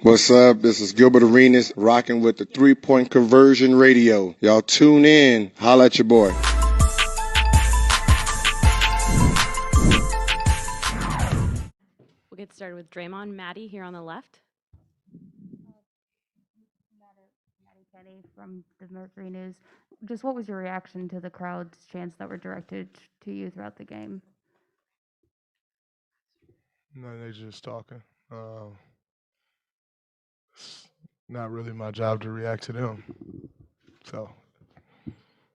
What's up? This is Gilbert Arenas rocking with the 3-Point Conversion Radio. Y'all tune in. Holla at your boy. We'll get started with Draymond. Maddie here on the left. Maddie Kenny from the Mercury News. Just what was your reaction to the crowd's chants that were directed to you throughout the game? No, they're just talking. It's not really my job to react to them. So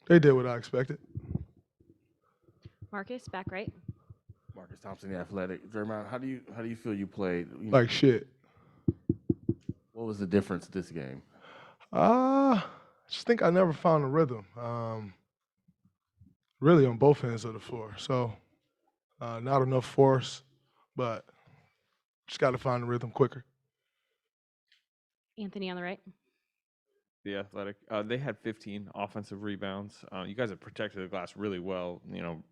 they did what I expected. Marcus, back right. Marcus Thompson, the Athletic. Draymond, how do you feel you played? Like shit. What was the difference this game? I just think I never found a rhythm. Really on both ends of the floor. So not enough force, but just got to find the rhythm quicker. Anthony on the right. The Athletic. They had 15 offensive rebounds. You guys have protected the glass really well,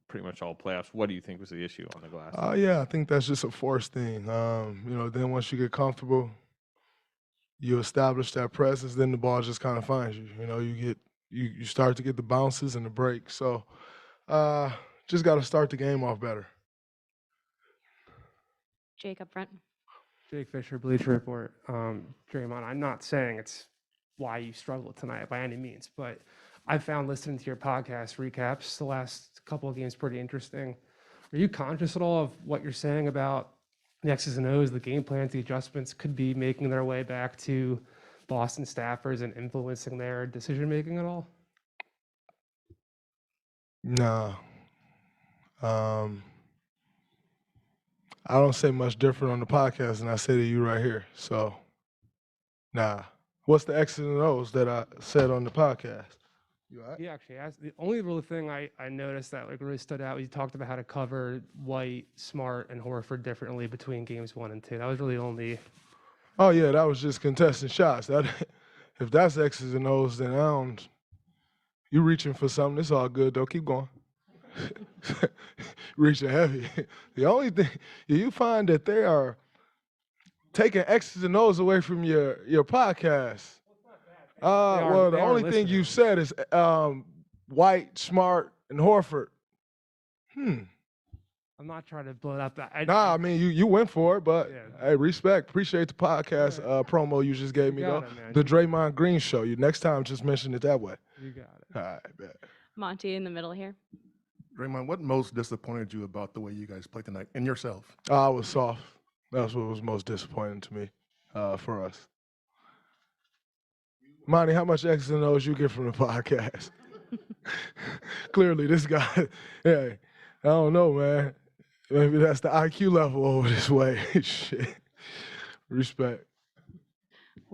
pretty much all playoffs. What do you think was the issue on the glass? Yeah, I think that's just a force thing. Then once you get comfortable, you establish that presence, then the ball just kind of finds you. You start to get the bounces and the breaks. So just got to start the game off better. Jake up front. Jake Fisher, Bleacher Report. Draymond, I'm not saying it's why you struggled tonight by any means, but I found listening to your podcast recaps the last couple of games pretty interesting. Are you conscious at all of what you're saying about the X's and O's, the game plans, the adjustments could be making their way back to Boston staffers and influencing their decision-making at all? No. I don't say much different on the podcast than I say to you right here. So, nah. What's the X's and O's that I said on the podcast? You all right? He actually asked. The only real thing I noticed that really stood out was you talked about how to cover White, Smart, and Horford differently between games 1 and 2. That was really only. Oh yeah, that was just contesting shots. If that's X's and O's, then you reaching for something. It's all good though. Keep going. Reaching heavy. The only thing you find that they are taking X's and O's away from your podcast. The only thing you said is White, Smart, and Horford. I'm not trying to blow it up. I mean you went for it, but Yeah. hey, respect. Appreciate the podcast promo you just gave me though. The Draymond Green show. You next time just mention it that way. You got it. All right, bet. Monty in the middle here. Draymond, what most disappointed you about the way you guys played tonight and yourself? I was soft. That's what was most disappointing to me for us. Monty, how much X's and O's you get from the podcast? Clearly, this guy, I don't know, man. Maybe that's the IQ level over this way. Shit. Respect.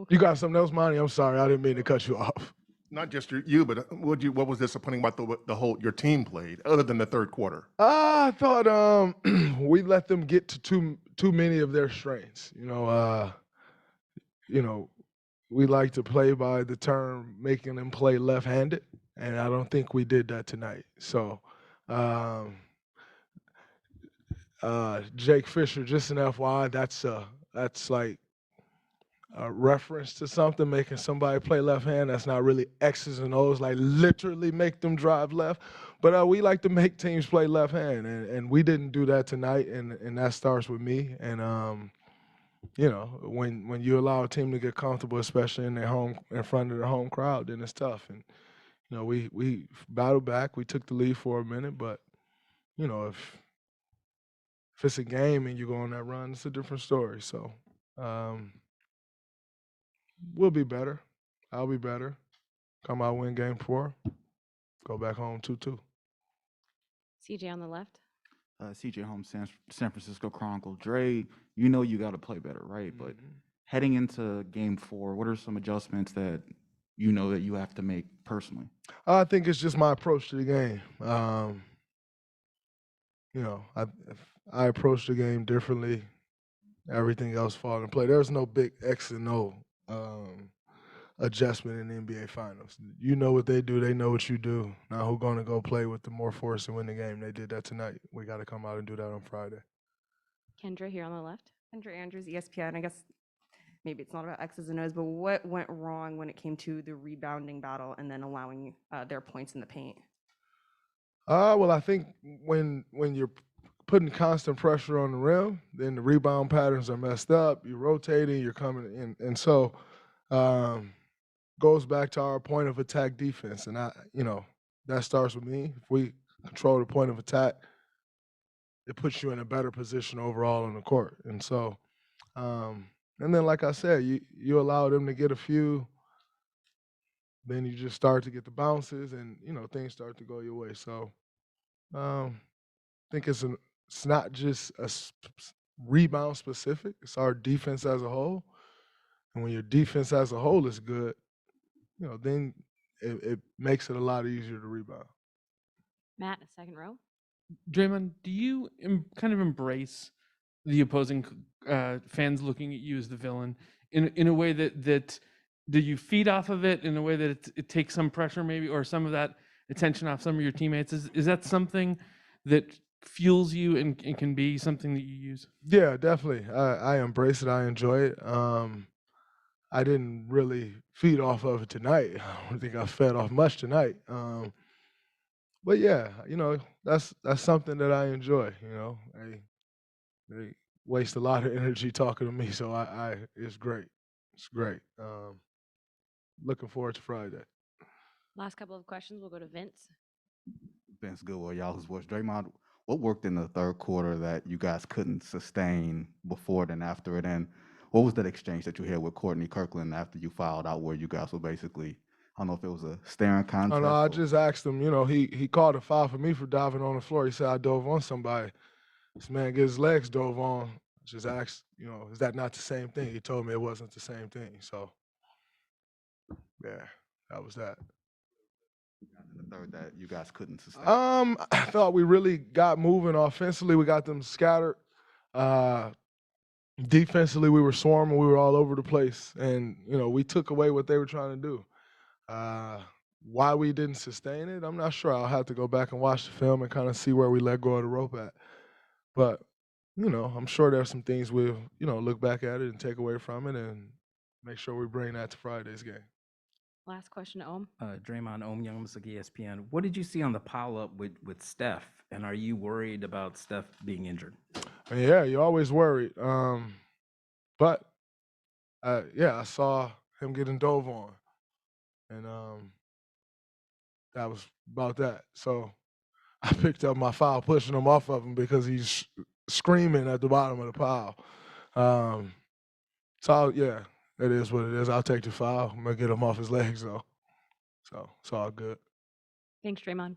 You got something else, Monty? I'm sorry, I didn't mean to cut you off. Not just you, but what was disappointing about the whole your team played, other than the third quarter? I thought we let them get to too many of their strengths. We like to play by the term making them play left-handed, and I don't think we did that tonight. So, Jake Fisher, just an FYI, that's like a reference to something, making somebody play left hand. That's not really X's and O's, like literally make them drive left. But we like to make teams play left hand, and we didn't do that tonight, and that starts with me. And when you allow a team to get comfortable, especially in front of their home crowd, then it's tough. And we battled back. We took the lead for a minute, but if it's a game and you go on that run, it's a different story. So. We'll be better. I'll be better. Come out, win game 4. Go back home 2-2. CJ on the left. CJ Holmes, San Francisco Chronicle. Dre, you got to play better, right? But heading into game 4, what are some adjustments that that you have to make personally? I think it's just my approach to the game. I approach the game differently. Everything else falls in play. There's no big X and O adjustment in the NBA Finals. You know what they do. They know what you do. Now who's going to go play with the more force and win the game? They did that tonight. We got to come out and do that on Friday. Kendra here on the left. Kendra Andrews, ESPN. I guess maybe it's not about X's and O's, but what went wrong when it came to the rebounding battle and then allowing their points in the paint? Well, I think when you're putting constant pressure on the rim, then the rebound patterns are messed up. You're rotating, you're coming in, and so goes back to our point of attack defense. And that starts with me. If we control the point of attack, it puts you in a better position overall on the court. And so, and then like I said, you allow them to get a few, then you just start to get the bounces, and things start to go your way. So, I think it's not just rebound specific. It's our defense as a whole. And when your defense as a whole is good, then it makes it a lot easier to rebound. Matt, second row. Draymond, do you kind of embrace the opposing fans looking at you as the villain in a way that do you feed off of it in a way that it takes some pressure maybe, or some of that attention off some of your teammates? Is that something that fuels you and can be something that you use? Yeah, definitely. I embrace it. I enjoy it. I didn't really feed off of it tonight. I don't think I fed off much tonight. But yeah, that's something that I enjoy. They waste a lot of energy talking to me, so I it's great. It's great. Looking forward to Friday. Last couple of questions. We'll go to Vince. Vince Goodwill, Yahoo Sports. Draymond, what worked in the third quarter that you guys couldn't sustain before it and after it? And what was that exchange that you had with Courtney Kirkland after you fouled out, where you guys were basically, I don't know if it was a staring contest? Oh no, I just asked him. He called a foul for me for diving on the floor. He said I dove on somebody. This man get his legs dove on. Just asked, is that not the same thing? He told me it wasn't the same thing. So yeah, that was that. In the third that you guys couldn't sustain. I thought we really got moving offensively. We got them scattered. Defensively, we were swarming. We were all over the place, and we took away what they were trying to do. Why we didn't sustain it, I'm not sure. I'll have to go back and watch the film and kind of see where we let go of the rope at. But I'm sure there's some things we'll look back at it and take away from it and make sure we bring that to Friday's game. Last question, Ohm. Draymond, Ohm Youngmisuk, ESPN. What did you see on the pile-up with Steph, and are you worried about Steph being injured? Yeah, you're always worried. But I saw him getting dove on, and that was about that. So I picked up my foul, pushing him off of him because he's screaming at the bottom of the pile. So yeah, it is what it is. I'll take the foul. I'm gonna get him off his legs though. So it's all good. Thanks, Draymond.